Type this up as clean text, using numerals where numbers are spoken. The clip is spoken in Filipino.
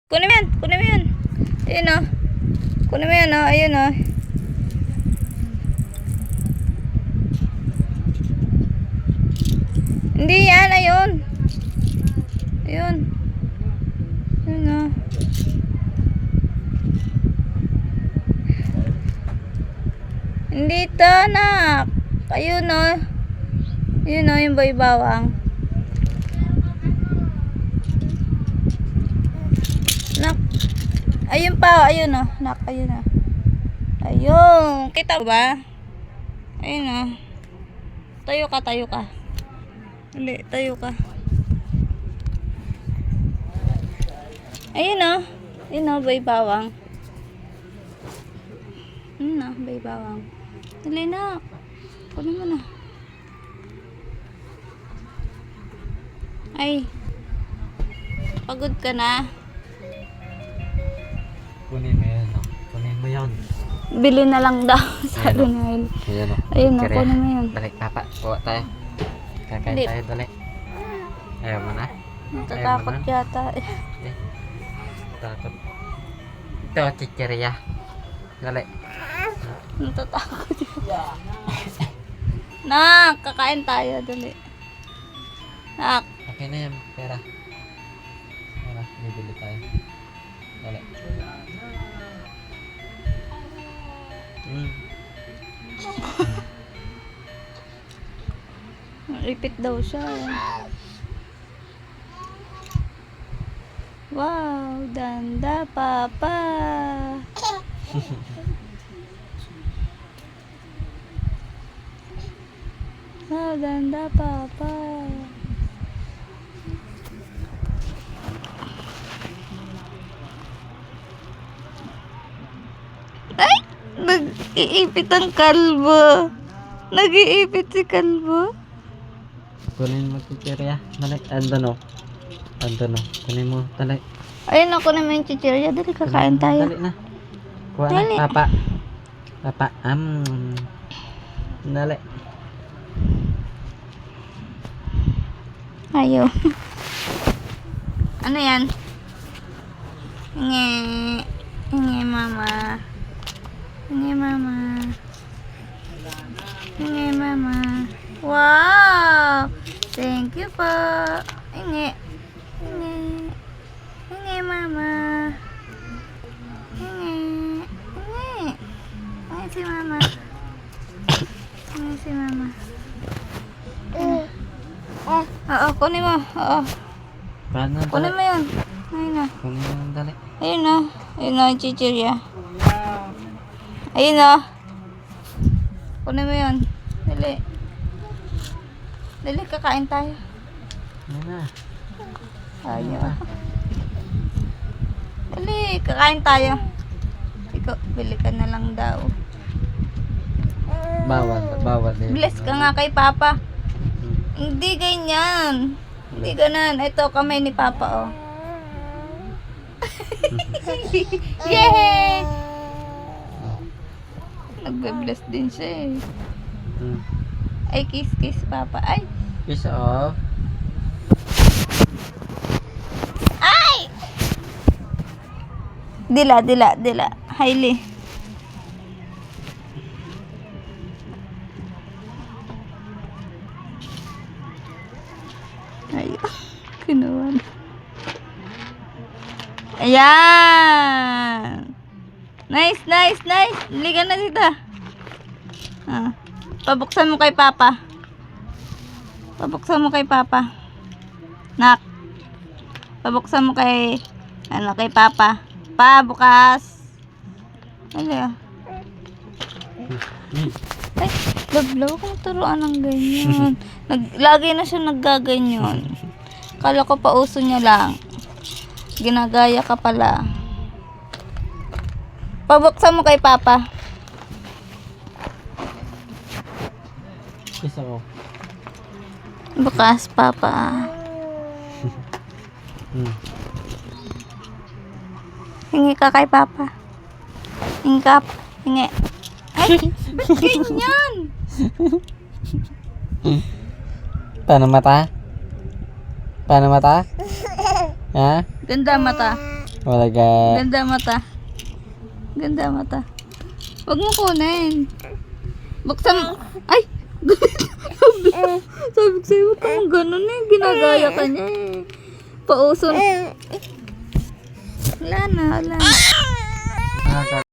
Kunin mo yan. Kunin mo yan. Ayun o. Kunin mo yan o. Ayun o. Hindi yan. Ayun. Ayun. Ayun o. Hindi ito, anak. Ayun o. Ayun o, yung baybawang. Nak. Ayun pa, ayun o. Nak, ayun o. Ayun. Kita ba? Ayun o. Tayo ka, tayo ka. Hindi, tayo ka. Ayun o. Ayun o, baybawang. Ayun o, baybawang. Dali na. Kunin mo na. Ay. Pagod ka na. Kunin mo yan. Kunin mo yan. Bili na lang daw sa Lunel. Ayan o. Ayun o, kunin mo yan. Balik papa. Kuha tayo. Kakain Hindi. tayo dali. Ayaw mo na? Natatakot yata. Takot. Ito, chichirya. Dali. Natatakot yata. Nak, kakain tayo. Dali. Nak. Okay na yan. Pera. Pera. Bibili tayo. Dali. Repeat daw siya. Wow, danda papa. Wow, danda papa. Ay, nag-iipit ang kalbo. Nag-iipit si kalbo. Kunin mo chichirya. Dali. Andun o. Andun o. Kunin mo. Dali. Ayun ako naman yung chichirya. Dali, kakain tayo. Dali na. Kuha Dali. na. Papa. Papa. Dali. Ayaw. Ano yan? Nge. Nge, mama. Nge, mama. Nge, mama. Wow! Thank you po. Nge. Nge. Nge, mama. Nge. Nge. Nge si mama. Nge si mama. Oo, kunin mo. Oo. Paano? Kunin mo yun. Ayun na. Kunin mo. Dali. Ayun na. Ayun na yung chichirya. Ayun na. Kunin mo yun. Dali. Dali, kakain tayo. Ayan na. Ayaw. Dali, kakain tayo. Ikaw, bili ka na lang daw. Bawal. Bawal. Bless ka nga kay Papa. Hindi ganyan. Hindi ganun. Ito, kamay ni Papa, oh. Yay! Nagbe-bless din siya eh. Ay, kiss Papa. Ay! Kiss off. Ay! Dila. Hailey. Ayun. Kinuha na. Ayan! Nice! Liga na dito. Pabuksan mo kay Papa. Nak. Pabuksan mo kay kay Papa. Bukas. Ay, bablaw kung turuan ng ganyan. Lagi na siya naggaganyan. Kala ko pa uso niya lang. Ginagaya ka pala. Pabuksan mo kay Papa. Kiss off. Bukas, Papa. Hingi ka kay Papa. Hingi. Ay, ba't ganyan? Paano mata? Ha? Ganda mata. Wala ka. Ganda mata. Ganda mata. Huwag mo kunin. Buksan mo. Ay! Sabi ko sa'yo, huwag ka mong ganun eh. Ginagaya ka niya eh. Pauso na. Wala na, wala na.